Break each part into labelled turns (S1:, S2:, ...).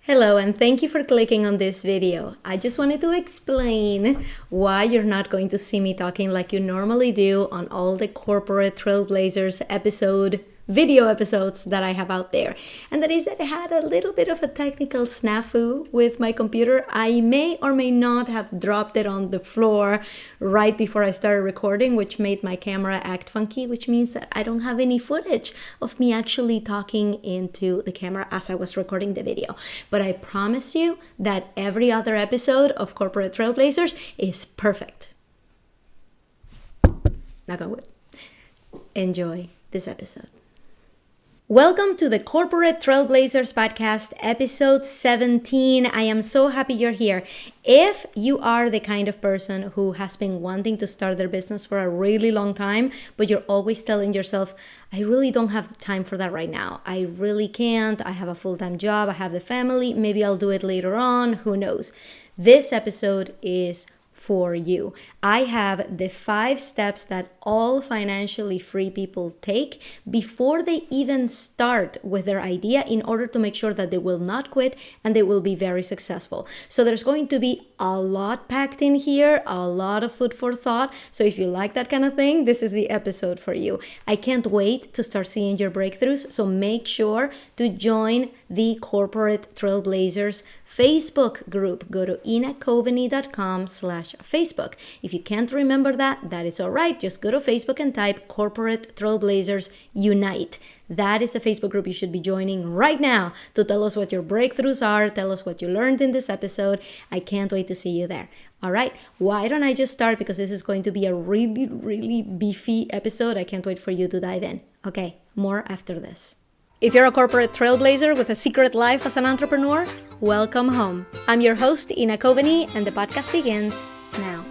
S1: Hello, and thank you for clicking on this video. I just wanted to explain why you're not going to see me talking like you normally do on all the corporate Trailblazers video episodes that I have out there. And that is that I had a little bit of a technical snafu with my computer. I may or may not have dropped it on the floor right before I started recording, which made my camera act funky, which means that I don't have any footage of me actually talking into the camera as I was recording the video. But I promise you that every other episode of Corporate Trailblazers is perfect. Knock on wood. Enjoy this episode. Welcome to the Corporate Trailblazers podcast, episode 17. I am so happy you're here. If you are the kind of person who has been wanting to start their business for a really long time, but you're always telling yourself, I really don't have time for that right now. I really can't. I have a full-time job. I have the family. Maybe I'll do it later on. Who knows? This episode is for you. I have the 5 steps that all financially free people take before they even start with their idea in order to make sure that they will not quit and they will be very successful. So there's going to be a lot packed in here, a lot of food for thought. So if you like that kind of thing, this is the episode for you. I can't wait to start seeing your breakthroughs. So make sure to join the Corporate Trailblazers Facebook group. Go to inacoveney.com/Facebook. If you can't remember that is all right. Just go to Facebook and type Corporate Trailblazers Unite. That is a Facebook group you should be joining right now to tell us what your breakthroughs are, tell us what you learned in this episode. I can't wait to see you there. All right, why don't I just start, because this is going to be a really, really beefy episode. I can't wait for you to dive in. Okay, more after this. If you're a corporate trailblazer with a secret life as an entrepreneur, welcome home. I'm your host, Ina Coveney, and the podcast begins now.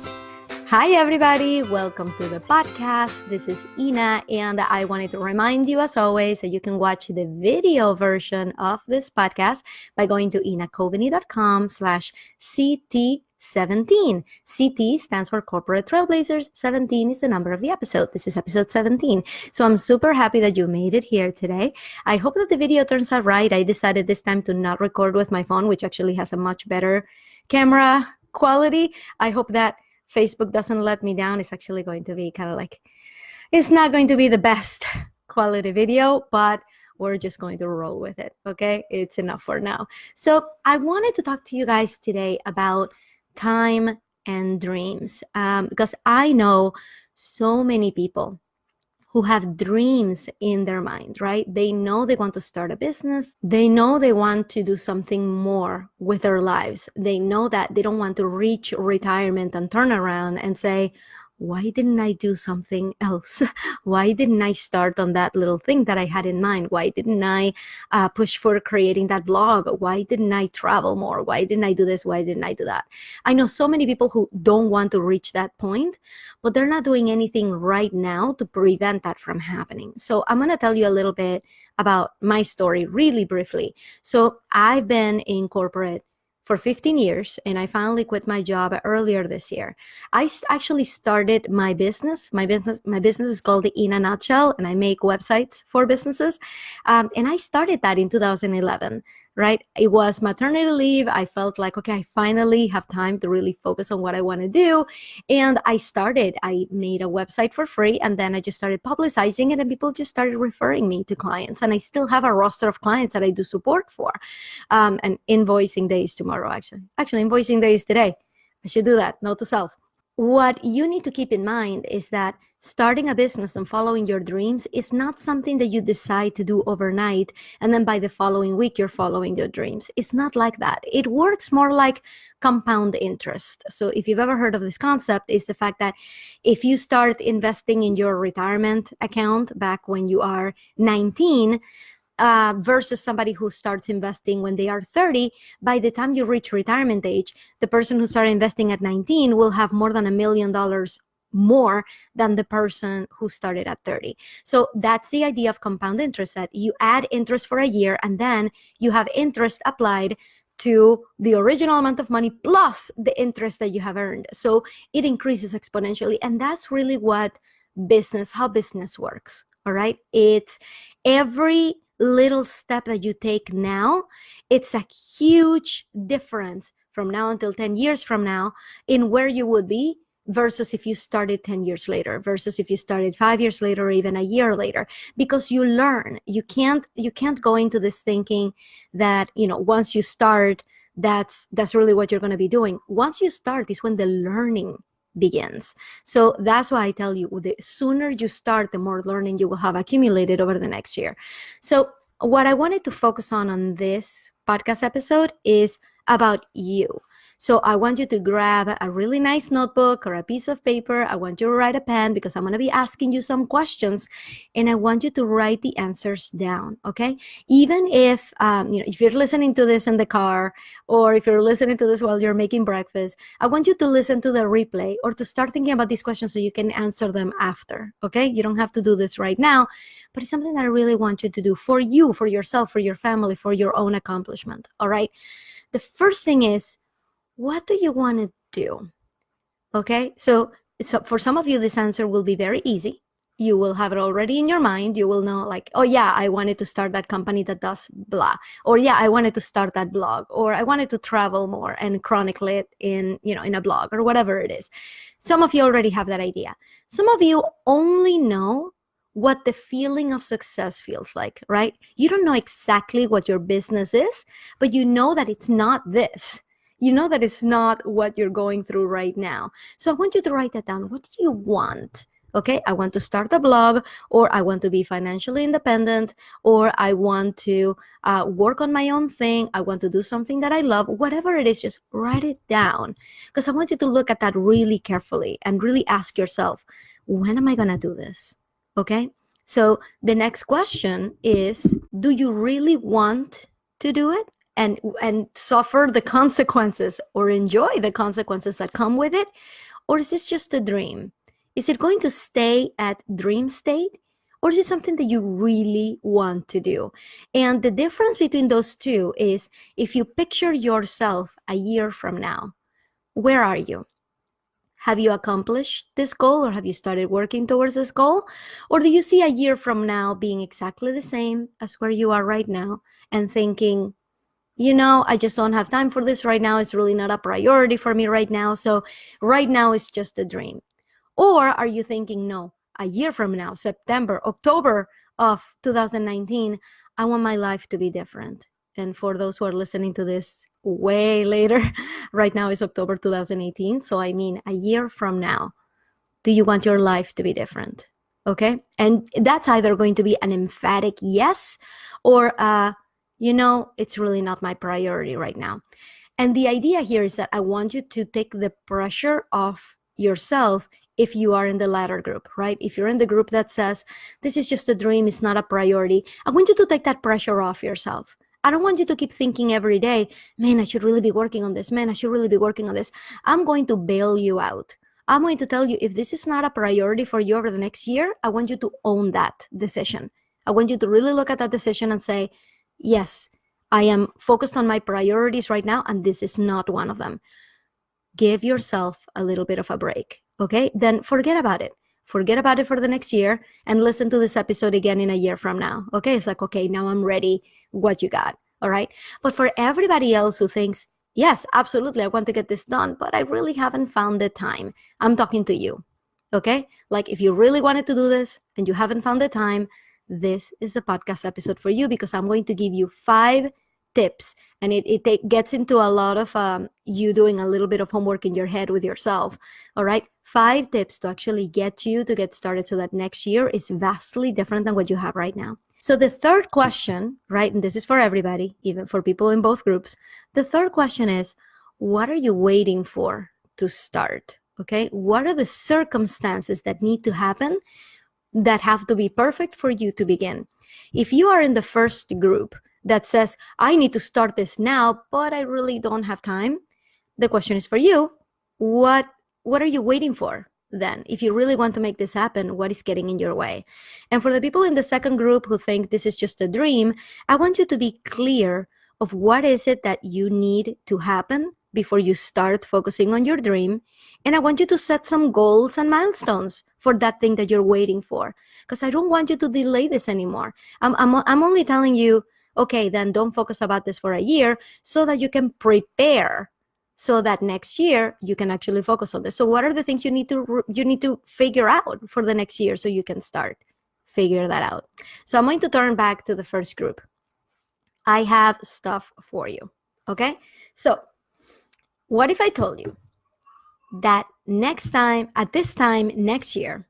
S1: Hi, everybody. Welcome to the podcast. This is Ina, and I wanted to remind you, as always, that you can watch the video version of this podcast by going to inacoveney.com/CT17. CT stands for Corporate Trailblazers. 17 is the number of the episode. This is episode 17. So I'm super happy that you made it here today. I hope that the video turns out right. I decided this time to not record with my phone, which actually has a much better camera quality. I hope that Facebook doesn't let me down. It's actually going to be kind of like, it's not going to be the best quality video, but we're just going to roll with it, okay? It's enough for now. So I wanted to talk to you guys today about time and dreams, because I know so many people who have dreams in their mind, right? They know they want to start a business. They know they want to do something more with their lives. They know that they don't want to reach retirement and turn around and say, why didn't I do something else? Why didn't I start on that little thing that I had in mind? Why didn't I push for creating that blog? Why didn't I travel more? Why didn't I do this? Why didn't I do that? I know so many people who don't want to reach that point, but they're not doing anything right now to prevent that from happening. So I'm going to tell you a little bit about my story really briefly. So I've been in corporate for 15 years, and I finally quit my job earlier this year. I actually started my business. My business is called the In a Nutshell, and I make websites for businesses. And I started that in 2011, right? It was maternity leave. I felt like, okay, I finally have time to really focus on what I want to do. And I made a website for free, and then I just started publicizing it, and people just started referring me to clients. And I still have a roster of clients that I do support for. And invoicing day is tomorrow, actually. Actually, invoicing day is today. I should do that. Note to self. What you need to keep in mind is that starting a business and following your dreams is not something that you decide to do overnight and then by the following week you're following your dreams. It's not like that. It works more like compound interest. So if you've ever heard of this concept, it's the fact that if you start investing in your retirement account back when you are 19, versus somebody who starts investing when they are 30, by the time you reach retirement age, the person who started investing at 19 will have more than $1 million more than the person who started at 30. So that's the idea of compound interest, that you add interest for a year and then you have interest applied to the original amount of money plus the interest that you have earned. So it increases exponentially. And that's really how business works. All right. It's every little step that you take now, it's a huge difference from now until 10 years from now in where you would be versus if you started 10 years later, versus if you started 5 years later or even a year later, because you learn. You can't go into this thinking that, once you start, that's really what you're going to be doing. Once you start is when the learning begins. So that's why I tell you, the sooner you start, the more learning you will have accumulated over the next year. So what I wanted to focus on this podcast episode is about you. So I want you to grab a really nice notebook or a piece of paper. I want you to write a pen because I'm going to be asking you some questions, and I want you to write the answers down, okay? Even if, if you're listening to this in the car, or if you're listening to this while you're making breakfast, I want you to listen to the replay or to start thinking about these questions so you can answer them after, okay? You don't have to do this right now, but it's something that I really want you to do for you, for yourself, for your family, for your own accomplishment, all right? The first thing is, what do you want to do? Okay, so for some of you, this answer will be very easy. You will have it already in your mind. You will know, like, oh yeah, I wanted to start that company that does blah, or yeah, I wanted to start that blog, or I wanted to travel more and chronicle it in a blog, or whatever it is. Some of you already have that idea. Some of you only know what the feeling of success feels like, right? You don't know exactly what your business is, but you know that it's not this. You know that it's not what you're going through right now. So I want you to write that down. What do you want? Okay, I want to start a blog, or I want to be financially independent, or I want to work on my own thing. I want to do something that I love. Whatever it is, just write it down, because I want you to look at that really carefully and really ask yourself, when am I going to do this? Okay, so the next question is, do you really want to do it? And suffer the consequences or enjoy the consequences that come with it? Or is this just a dream? Is it going to stay at dream state? Or is it something that you really want to do? And the difference between those two is, if you picture yourself a year from now, where are you? Have you accomplished this goal, or have you started working towards this goal? Or do you see a year from now being exactly the same as where you are right now and thinking, I just don't have time for this right now. It's really not a priority for me right now. So right now it's just a dream. Or are you thinking, no, a year from now, September, October of 2019, I want my life to be different. And for those who are listening to this way later, right now is October 2018. So I mean, a year from now, do you want your life to be different? Okay. And that's either going to be an emphatic yes, or it's really not my priority right now. And the idea here is that I want you to take the pressure off yourself if you are in the latter group, right? If you're in the group that says, this is just a dream, it's not a priority, I want you to take that pressure off yourself. I don't want you to keep thinking every day, man, I should really be working on this. Man, I should really be working on this. I'm going to bail you out. I'm going to tell you, if this is not a priority for you over the next year, I want you to own that decision. I want you to really look at that decision and say, yes, I am focused on my priorities right now, and this is not one of them. Give yourself a little bit of a break, okay? Then forget about it. Forget about it for the next year and listen to this episode again in a year from now, okay? It's like, okay, now I'm ready. What you got, all right? But for everybody else who thinks, yes, absolutely, I want to get this done, but I really haven't found the time, I'm talking to you, okay? Like, if you really wanted to do this and you haven't found the time, this is the podcast episode for you, because I'm going to give you 5 tips, and it gets into a lot of you doing a little bit of homework in your head with yourself, all right? 5 tips to actually get you to get started so that next year is vastly different than what you have right now. So the third question, right, and this is for everybody, even for people in both groups, the third question is, what are you waiting for to start, okay? What are the circumstances that need to happen that have to be perfect for you to begin? If you are in the first group that says, I need to start this now, but I really don't have time, the question is for you, what are you waiting for then? If you really want to make this happen, what is getting in your way? And for the people in the second group who think this is just a dream, I want you to be clear of what is it that you need to happen before you start focusing on your dream. And I want you to set some goals and milestones for that thing that you're waiting for, because I don't want you to delay this anymore. I'm only telling you, okay, then don't focus about this for a year so that you can prepare so that next year you can actually focus on this. So what are the things you need to figure out for the next year so you can start figure that out? So I'm going to turn back to the first group. I have stuff for you. Okay? So what if I told you that at this time next year,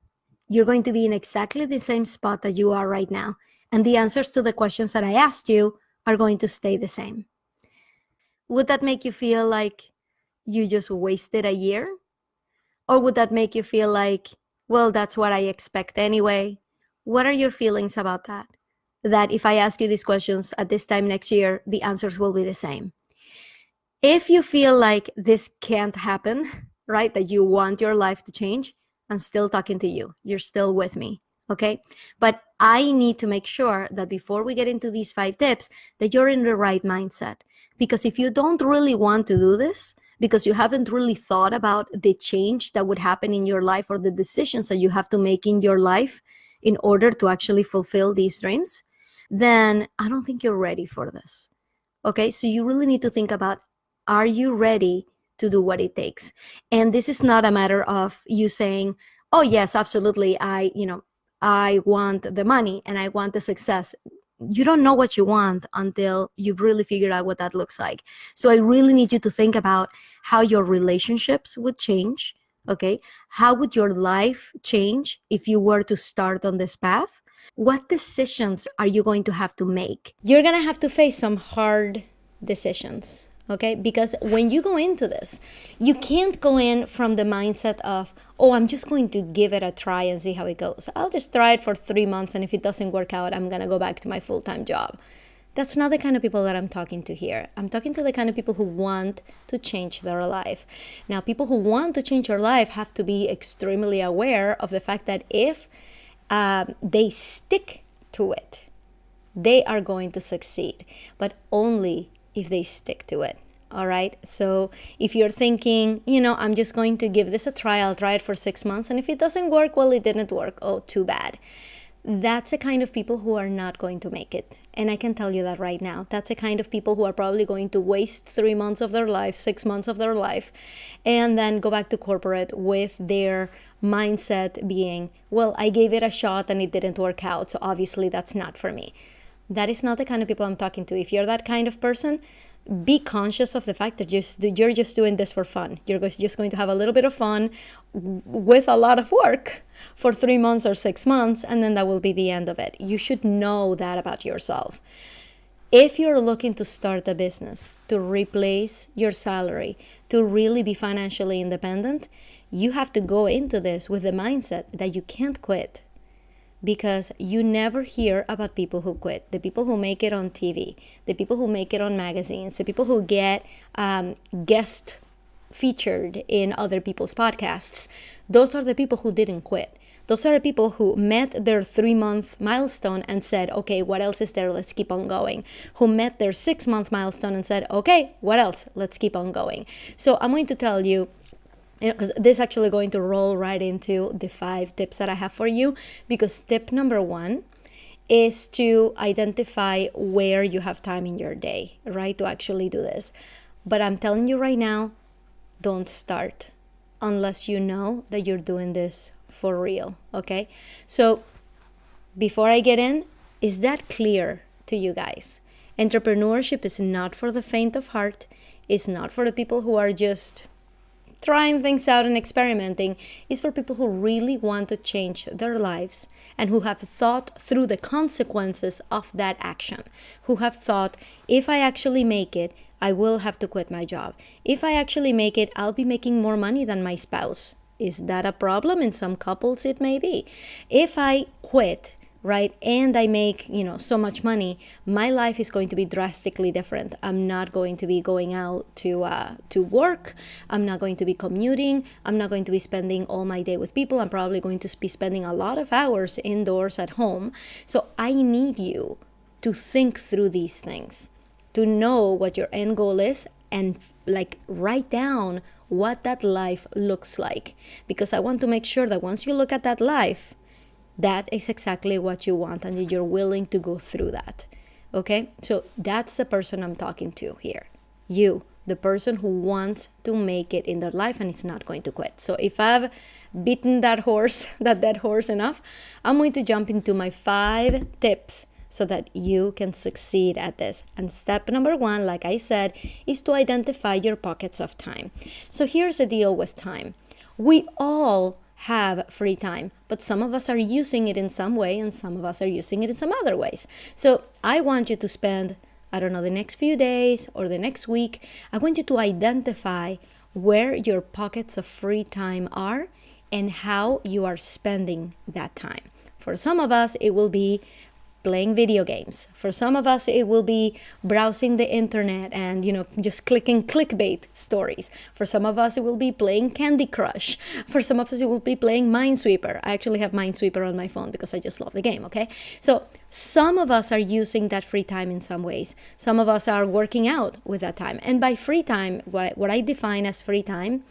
S1: you're going to be in exactly the same spot that you are right now, and the answers to the questions that I asked you are going to stay the same? Would that make you feel like you just wasted a year? Or would that make you feel like, well, that's what I expect anyway? What are your feelings about that? That if I ask you these questions at this time next year, the answers will be the same. If you feel like this can't happen, right, that you want your life to change, I'm still talking to you. You're still with me, okay? But I need to make sure that before we get into these 5 tips, that you're in the right mindset. Because if you don't really want to do this, because you haven't really thought about the change that would happen in your life or the decisions that you have to make in your life in order to actually fulfill these dreams, then I don't think you're ready for this. Okay, so you really need to think about, are you ready to do what it takes? And this is not a matter of you saying, oh yes, absolutely, I want the money and I want the success. You don't know what you want until you've really figured out what that looks like. So I really need you to think about how your relationships would change. Okay, how would your life change if you were to start on this path? What decisions are you going to have to make? You're going to have to face some hard decisions, okay? Because when you go into this, you can't go in from the mindset of, oh, I'm just going to give it a try and see how it goes. I'll just try it for 3 months, and if it doesn't work out, I'm going to go back to my full-time job. That's not the kind of people that I'm talking to here. I'm talking to the kind of people who want to change their life. Now, people who want to change their life have to be extremely aware of the fact that if they stick to it, they are going to succeed, but only if they stick to it. All right. So if you're thinking, I'm just going to give this a try, I'll try it for 6 months, and if it doesn't work, well, it didn't work. Oh, too bad. That's the kind of people who are not going to make it. And I can tell you that right now. That's the kind of people who are probably going to waste 3 months of their life, 6 months of their life, and then go back to corporate with their mindset being, well, I gave it a shot and it didn't work out, so obviously that's not for me. That is not the kind of people I'm talking to. If you're that kind of person, be conscious of the fact that you're just doing this for fun. You're just going to have a little bit of fun with a lot of work for 3 months or 6 months, and then that will be the end of it. You should know that about yourself. If you're looking to start a business, to replace your salary, to really be financially independent, you have to go into this with the mindset that you can't quit. Because you never hear about people who quit. The people who make it on TV, the people who make it on magazines, the people who get guest featured in other people's podcasts, those are the people who didn't quit. Those are the people who met their 3-month milestone and said, okay, what else is there? Let's keep on going. Who met their 6-month milestone and said, okay, what else? Let's keep on going. So I'm going to tell you, because this is actually going to roll right into the 5 tips that I have for you, because tip number 1 is to identify where you have time in your day, right, to actually do this. But I'm telling you right now, don't start unless you know that you're doing this for real, okay? So before I get in, is that clear to you guys? Entrepreneurship is not for the faint of heart. It's not for the people who are just trying things out and experimenting. Is for people who really want to change their lives and who have thought through the consequences of that action, who have thought, if I actually make it, I will have to quit my job. If I actually make it, I'll be making more money than my spouse. Is that a problem? In some couples, it may be. If I quit, right, and I make, so much money, my life is going to be drastically different. I'm not going to be going out to work. I'm not going to be commuting. I'm not going to be spending all my day with people. I'm probably going to be spending a lot of hours indoors at home. So I need you to think through these things, to know what your end goal is, and like write down what that life looks like, because I want to make sure that once you look at that life, that is exactly what you want and that you're willing to go through that. Okay, so that's the person I'm talking to here. You, the person who wants to make it in their life and is not going to quit. So if I've beaten that dead horse enough, I'm going to jump into my 5 tips so that you can succeed at this. And step number 1, like I said, is to identify your pockets of time. So here's the deal with time. We all have free time, but some of us are using it in some way and some of us are using it in some other ways. So I want you to spend, I don't know, the next few days or the next week, I want you to identify where your pockets of free time are and how you are spending that time. For some of us, it will be playing video games. For some of us, it will be browsing the internet and, just clicking clickbait stories. For some of us, it will be playing Candy Crush. For some of us, it will be playing Minesweeper. I actually have Minesweeper on my phone because I just love the game, okay? So some of us are using that free time in some ways. Some of us are working out with that time. And by free time, what I define as free time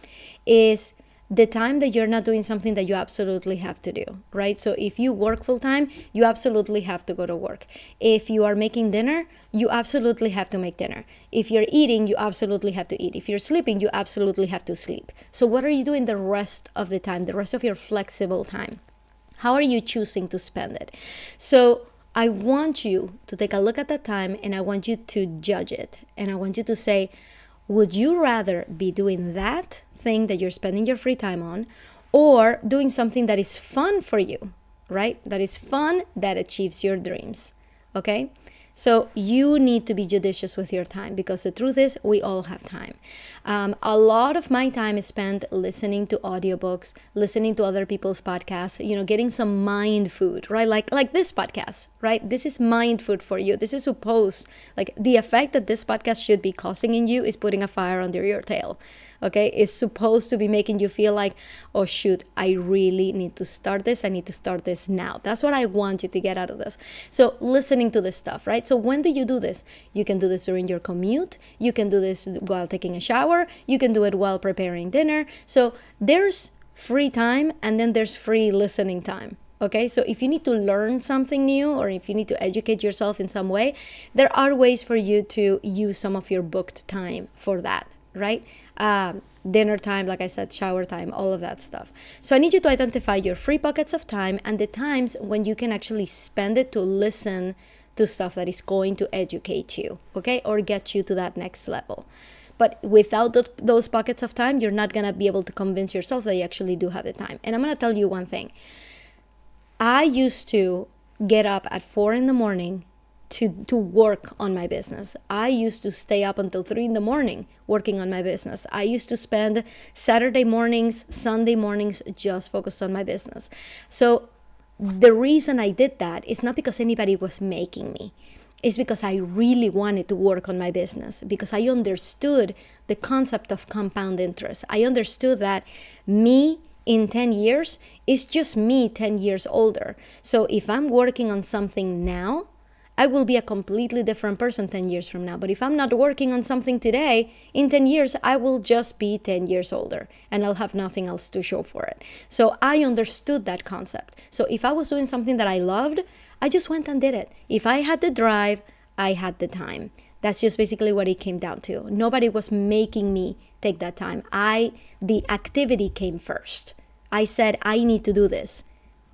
S1: is the time that you're not doing something that you absolutely have to do, right? So if you work full time, you absolutely have to go to work. If you are making dinner, you absolutely have to make dinner. If you're eating, you absolutely have to eat. If you're sleeping, you absolutely have to sleep. So what are you doing the rest of the time, the rest of your flexible time? How are you choosing to spend it? So I want you to take a look at that time and I want you to judge it. And I want you to say, would you rather be doing that thing that you're spending your free time on, or doing something that is fun for you, right? That is fun, that achieves your dreams, okay? So you need to be judicious with your time, because the truth is we all have time. A lot of my time is spent listening to audiobooks, listening to other people's podcasts, getting some mind food, right? Like this podcast, right? This is mind food for you. This is supposed, like the effect that this podcast should be causing in you is putting a fire under your tail. Okay, it's supposed to be making you feel like, oh shoot, I really need to start this. I need to start this now. That's what I want you to get out of this. So listening to this stuff, right? So when do you do this? You can do this during your commute. You can do this while taking a shower. You can do it while preparing dinner. So there's free time and then there's free listening time. Okay, so if you need to learn something new or if you need to educate yourself in some way, there are ways for you to use some of your booked time for that. Right? Dinner time, like I said, shower time, all of that stuff. So I need you to identify your free pockets of time and the times when you can actually spend it to listen to stuff that is going to educate you, okay? Or get you to that next level. But without those pockets of time, you're not going to be able to convince yourself that you actually do have the time. And I'm going to tell you one thing. I used to get up at 4 a.m. to work on my business. I used to stay up until 3 a.m. working on my business. I used to spend Saturday mornings, Sunday mornings just focused on my business. So the reason I did that is not because anybody was making me. It's because I really wanted to work on my business, because I understood the concept of compound interest. I understood that me in 10 years is just me 10 years older. So if I'm working on something now, I will be a completely different person 10 years from now. But if I'm not working on something today, in 10 years, I will just be 10 years older and I'll have nothing else to show for it. So I understood that concept. So if I was doing something that I loved, I just went and did it. If I had the drive, I had the time. That's just basically what it came down to. Nobody was making me take that time. The activity came first. I said, I need to do this.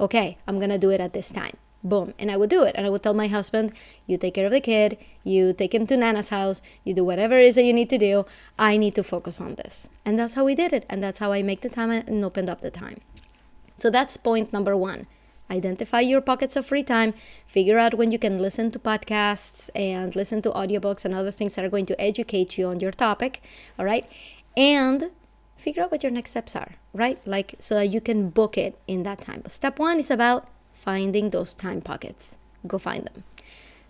S1: Okay, I'm going to do it at this time. Boom. And I would do it. And I would tell my husband, you take care of the kid, you take him to Nana's house, you do whatever it is that you need to do. I need to focus on this. And that's how we did it. And that's how I make the time and opened up the time. So that's point number 1. Identify your pockets of free time. Figure out when you can listen to podcasts and listen to audiobooks and other things that are going to educate you on your topic. All right. And figure out what your next steps are, right? Like, so that you can book it in that time. But step 1 is about finding those time pockets. Go find them.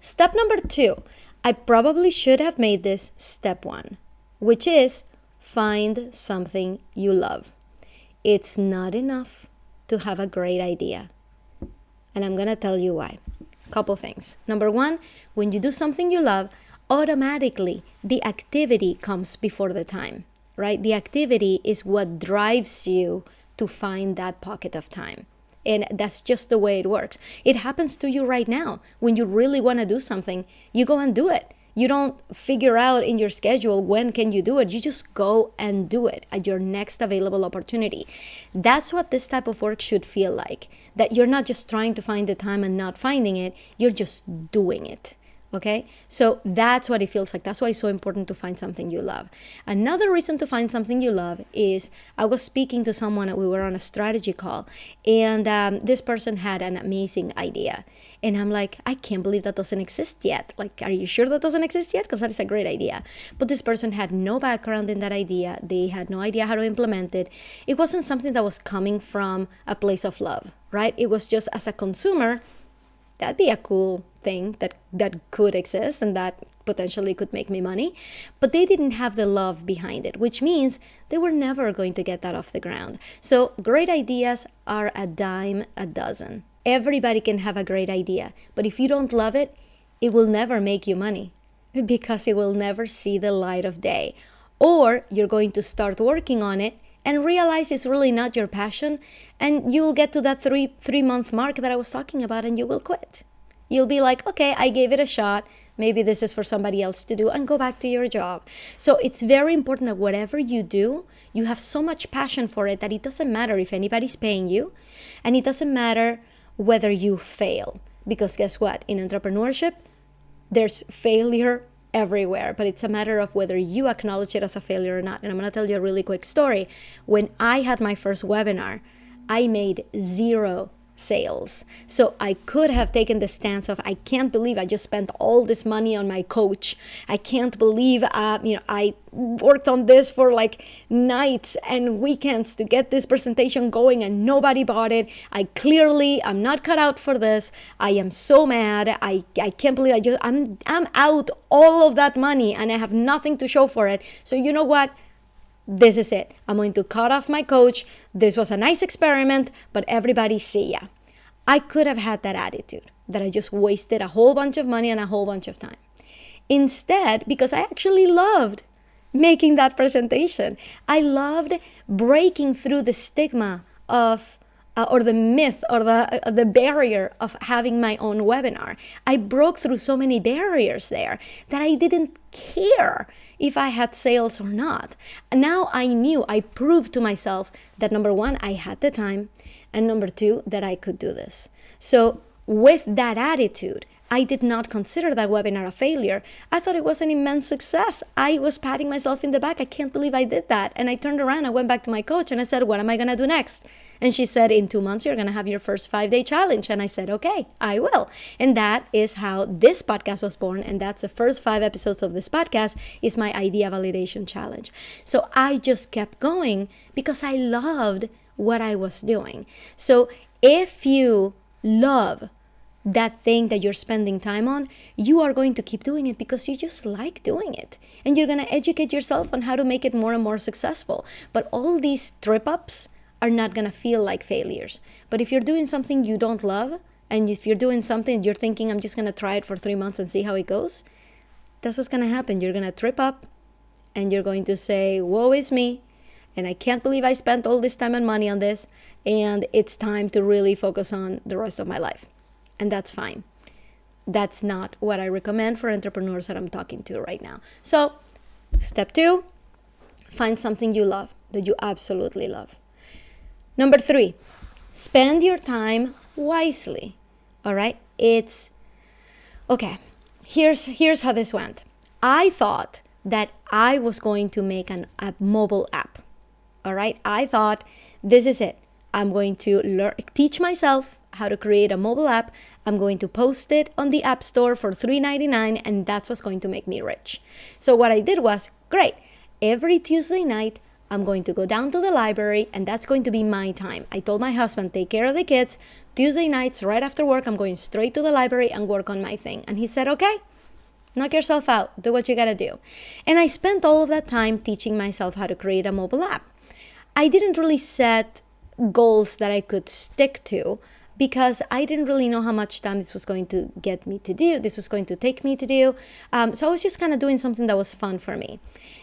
S1: Step number 2, I probably should have made this step 1, which is find something you love. It's not enough to have a great idea. And I'm going to tell you why. Couple things. Number 1, when you do something you love, automatically the activity comes before the time, right? The activity is what drives you to find that pocket of time. And that's just the way it works. It happens to you right now. When you really want to do something, you go and do it. You don't figure out in your schedule when can you do it. You just go and do it at your next available opportunity. That's what this type of work should feel like. That you're not just trying to find the time and not finding it. You're just doing it. Okay, so that's what it feels like. That's why it's so important to find something you love. Another reason to find something you love is I was speaking to someone, we were on a strategy call, and this person had an amazing idea. And I'm like, I can't believe that doesn't exist yet. Like, are you sure that doesn't exist yet? Because that is a great idea. But this person had no background in that idea. They had no idea how to implement it. It wasn't something that was coming from a place of love, right? It was just as a consumer, that'd be a cool thing that could exist and that potentially could make me money. But they didn't have the love behind it, which means they were never going to get that off the ground. So great ideas are a dime a dozen. Everybody can have a great idea, but if you don't love it, it will never make you money because it will never see the light of day. Or you're going to start working on it and realize it's really not your passion, and you'll get to that three-month mark that I was talking about, and you will quit. You'll be like, okay, I gave it a shot. Maybe this is for somebody else to do, and go back to your job. So it's very important that whatever you do, you have so much passion for it that it doesn't matter if anybody's paying you, and it doesn't matter whether you fail. Because guess what? In entrepreneurship, there's failure everywhere, but it's a matter of whether you acknowledge it as a failure or not. And I'm going to tell you a really quick story. When I had my first webinar, I made 0 sales. So I could have taken the stance of, I can't believe I just spent all this money on my coach. I can't believe, I worked on this for like nights and weekends to get this presentation going and nobody bought it. I'm not cut out for this. I am so mad. I can't believe I'm out all of that money and I have nothing to show for it. So you know what? This is it. I'm going to cut off my coach. This was a nice experiment, but everybody see ya. I could have had that attitude that I just wasted a whole bunch of money and a whole bunch of time. Instead, because I actually loved making that presentation, I loved breaking through the stigma of or the myth or the barrier of having my own webinar. I broke through so many barriers there that I didn't care if I had sales or not. Now I proved to myself that number one, I had the time, and number two, that I could do this. So with that attitude, I did not consider that webinar a failure. I thought it was an immense success. I was patting myself in the back. I can't believe I did that. And I turned around, I went back to my coach and I said, what am I going to do next? And she said, in 2 months, you're going to have your first 5-day challenge. And I said, okay, I will. And that is how this podcast was born. And that's the first 5 episodes of this podcast is my idea validation challenge. So I just kept going because I loved what I was doing. So if you love that thing that you're spending time on, you are going to keep doing it because you just like doing it. And you're going to educate yourself on how to make it more and more successful. But all these trip-ups are not going to feel like failures. But if you're doing something you don't love, and if you're doing something you're thinking, I'm just going to try it for 3 months and see how it goes, that's what's going to happen. You're going to trip up and you're going to say, woe is me. And I can't believe I spent all this time and money on this. And it's time to really focus on the rest of my life. And that's fine. That's not what I recommend for entrepreneurs that I'm talking to right now. So, step 2, find something you love, that you absolutely love. Number 3, spend your time wisely. All right? Here's how this went. I thought that I was going to make a mobile app. All right? I thought, this is it. I'm going to teach myself how to create a mobile app. I'm going to post it on the App Store for $3.99, and that's what's going to make me rich. So what I did was, great, every Tuesday night, I'm going to go down to the library, and that's going to be my time. I told my husband, take care of the kids. Tuesday nights, right after work, I'm going straight to the library and work on my thing. And he said, okay, knock yourself out. Do what you got to do. And I spent all of that time teaching myself how to create a mobile app. I didn't really set goals that I could stick to. because I didn't really know how much time this was going to get me to do, this was going to take me to do. So I was just kind of doing something that was fun for me.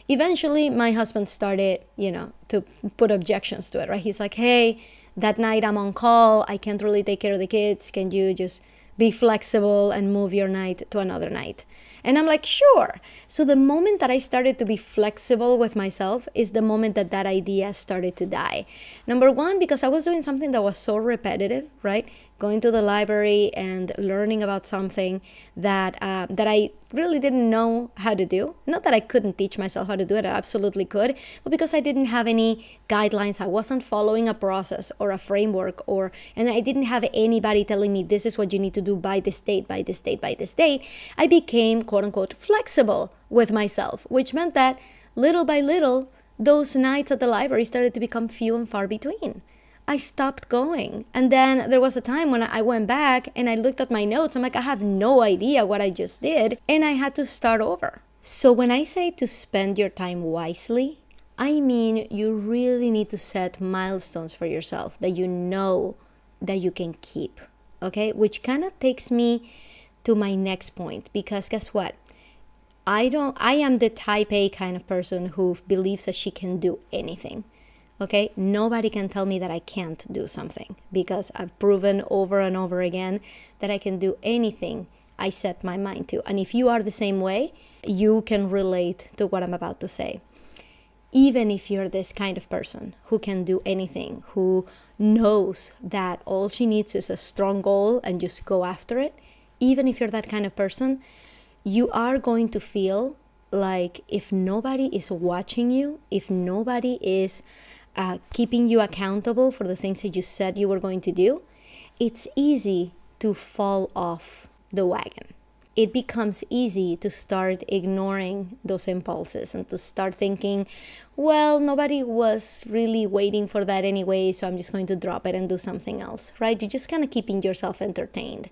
S1: Eventually, my husband started, to put objections to it, right? He's like, hey, that night I'm on call. I can't really take care of the kids. Can you just be flexible and move your night to another night? And I'm like, sure. So the moment that I started to be flexible with myself is the moment that that idea started to die. Number one, because I was doing something that was so repetitive, right? Going to the library and learning about something that I really didn't know how to do. Not that I couldn't teach myself how to do it, I absolutely could, but because I didn't have any guidelines, I wasn't following a process or a framework, and I didn't have anybody telling me this is what you need to do by this date, by this date, by this date, I became quote unquote flexible with myself, which meant that little by little, those nights at the library started to become few and far between. I stopped going. And then there was a time when I went back and I looked at my notes. I'm like, I have no idea what I just did. And I had to start over. So when I say to spend your time wisely, I mean you really need to set milestones for yourself that you know that you can keep. Okay? Which kind of takes me to my next point, because guess what? I am the type A kind of person who believes that she can do anything. Okay, nobody can tell me that I can't do something, because I've proven over and over again that I can do anything I set my mind to. And if you are the same way, you can relate to what I'm about to say. Even if you're this kind of person who can do anything, who knows that all she needs is a strong goal and just go after it, even if you're that kind of person, you are going to feel like if nobody is watching you, if nobody is keeping you accountable for the things that you said you were going to do, it's easy to fall off the wagon. It becomes easy to start ignoring those impulses and to start thinking, well, nobody was really waiting for that anyway, so I'm just going to drop it and do something else, right? You're just kind of keeping yourself entertained.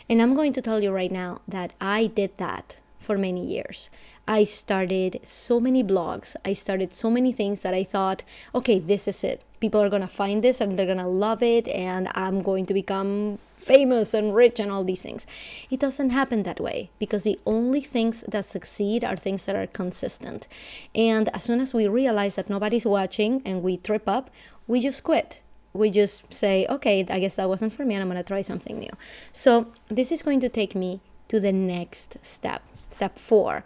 S1: And I'm going to tell you right now that I did that for many years. I started so many blogs. I started so many things that I thought, okay, this is it. People are going to find this and they're going to love it, and I'm going to become famous and rich and all these things. It doesn't happen that way, because the only things that succeed are things that are consistent. And as soon as we realize that nobody's watching and we trip up, we just quit. We just say, okay, I guess that wasn't for me and I'm going to try something new. So this is going to take me to the next step. Step 4.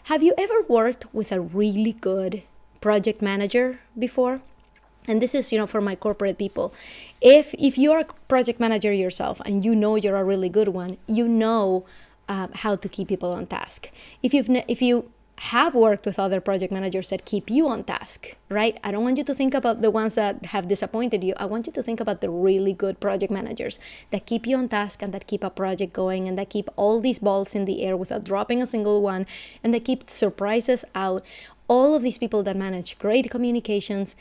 S1: Have you ever worked with a really good project manager before? And this is, for my corporate people. If you're a project manager yourself and you know you're a really good one, you know how to keep people on task. If you have worked with other project managers that keep you on task, right? I don't want you to think about the ones that have disappointed you. I want you to think about the really good project managers that keep you on task and that keep a project going and that keep all these balls in the air without dropping a single one, and that keep surprises out. All of these people that manage great communications,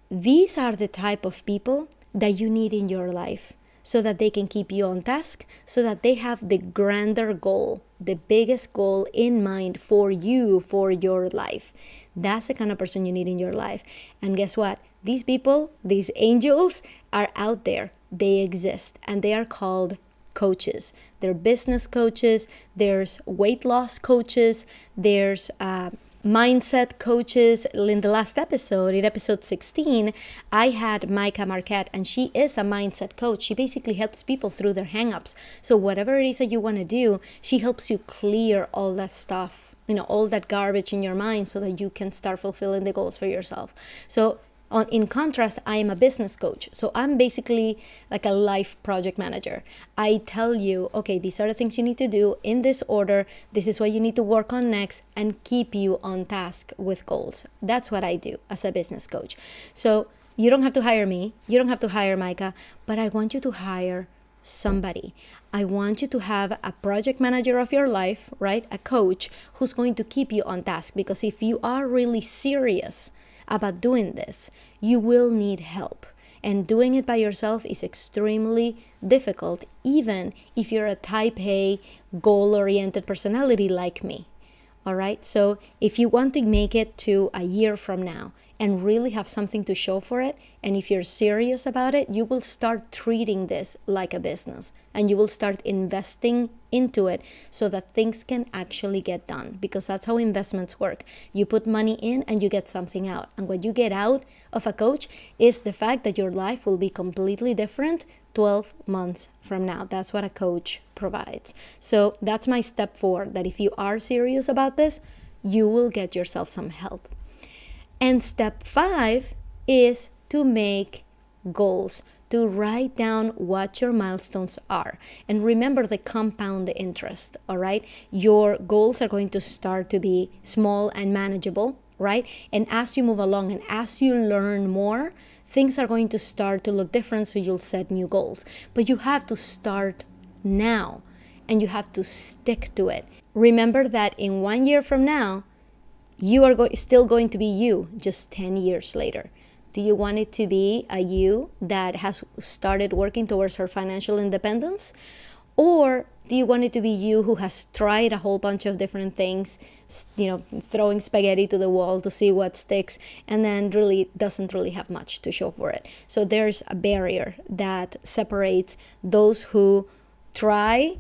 S1: these are the type of people that you need in your life, so that they can keep you on task, so that they have the grander goal, the biggest goal in mind for you, for your life. That's the kind of person you need in your life. And guess what? These people, these angels, are out there. They exist, and they are called coaches. They're business coaches, there's weight loss coaches, there's mindset coaches. In the last episode, in episode 16, I had Micah Marquette, and she is a mindset coach. She basically helps people through their hangups. So whatever it is that you want to do, she helps you clear all that stuff, all that garbage in your mind, so that you can start fulfilling the goals for yourself. So in contrast, I am a business coach. So I'm basically like a life project manager. I tell you, okay, these are the things you need to do in this order. This is what you need to work on next, and keep you on task with goals. That's what I do as a business coach. So you don't have to hire me. You don't have to hire Micah, but I want you to hire somebody. I want you to have a project manager of your life, right? A coach who's going to keep you on task, because if you are really serious about doing this, you will need help. And doing it by yourself is extremely difficult, even if you're a type A, goal-oriented personality like me. All right. So if you want to make it to a year from now and really have something to show for it, and if you're serious about it, you will start treating this like a business and you will start investing into it so that things can actually get done, because that's how investments work. You put money in and you get something out. And what you get out of a coach is the fact that your life will be completely different 12 months from now. That's what a coach provides. So that's my step 4, that if you are serious about this, you will get yourself some help. And step 5 is to make goals, to write down what your milestones are. And remember the compound interest, all right? Your goals are going to start to be small and manageable, right? And as you move along and as you learn more, things are going to start to look different, so you'll set new goals. But you have to start now and you have to stick to it. Remember that in 1 year from now, you are still going to be you, just 10 years later. Do you want it to be a you that has started working towards her financial independence? Or do you want it to be you who has tried a whole bunch of different things, throwing spaghetti to the wall to see what sticks, and then really doesn't really have much to show for it? So there's a barrier that separates those who try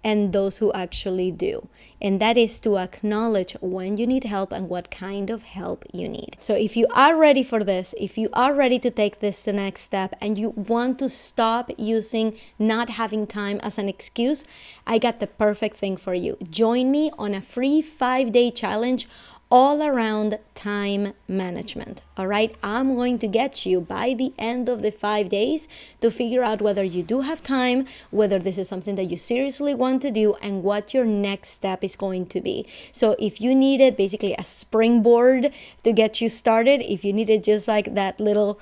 S1: and those who actually do. And that is to acknowledge when you need help and what kind of help you need. So if you are ready for this, if you are ready to take this the next step and you want to stop using not having time as an excuse, I got the perfect thing for you. Join me on a free 5-day challenge all around time management. All right, I'm going to get you by the end of the 5 days to figure out whether you do have time, whether this is something that you seriously want to do, and what your next step is going to be. So if you needed basically a springboard to get you started, if you needed just like that little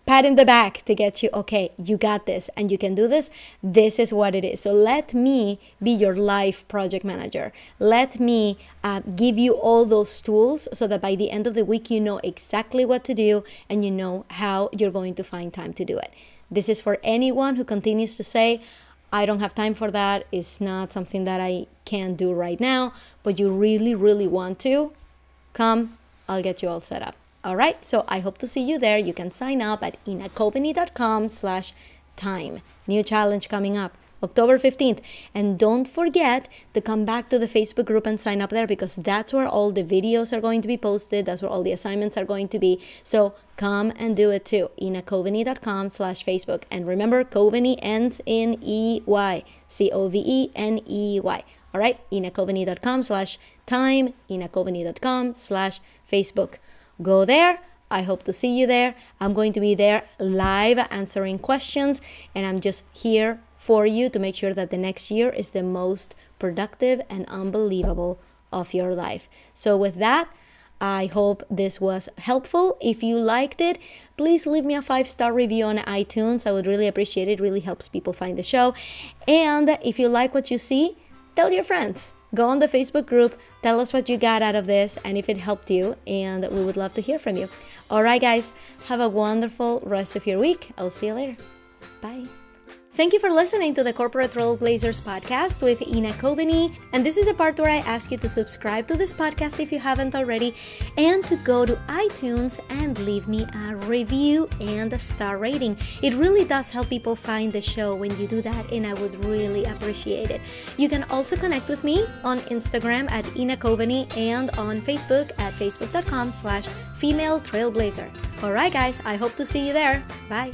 S1: pat in the back to get you, okay, you got this and you can do this, this is what it is. So let me be your life project manager. Let me give you all those tools so that by the end of the week, you know exactly what to do and you know how you're going to find time to do it. This is for anyone who continues to say, I don't have time for that. It's not something that I can do right now, but you really, really want to. Come, I'll get you all set up. All right, so I hope to see you there. You can sign up at inacoveney.com/time. New challenge coming up, October 15th. And don't forget to come back to the Facebook group and sign up there, because that's where all the videos are going to be posted. That's where all the assignments are going to be. So come and do it too, inacoveney.com/Facebook. And remember, Coveney ends in EY, COVENEY. All right, inacoveney.com/time, inacoveney.com/Facebook. Go there. I hope to see you there. I'm going to be there live answering questions, and I'm just here for you to make sure that the next year is the most productive and unbelievable of your life. So with that, I hope this was helpful. If you liked it, please leave me a 5-star review on iTunes. I would really appreciate it. It really helps people find the show. And if you like what you see, tell your friends. Go on the Facebook group, tell us what you got out of this and if it helped you, and we would love to hear from you. All right, guys, have a wonderful rest of your week. I'll see you later. Bye. Thank you for listening to the Corporate Trailblazers podcast with Ina Coveney. And this is a part where I ask you to subscribe to this podcast if you haven't already, and to go to iTunes and leave me a review and a star rating. It really does help people find the show when you do that, and I would really appreciate it. You can also connect with me on Instagram at Ina Coveney and on Facebook at facebook.com/female trailblazer. All right, guys, I hope to see you there. Bye.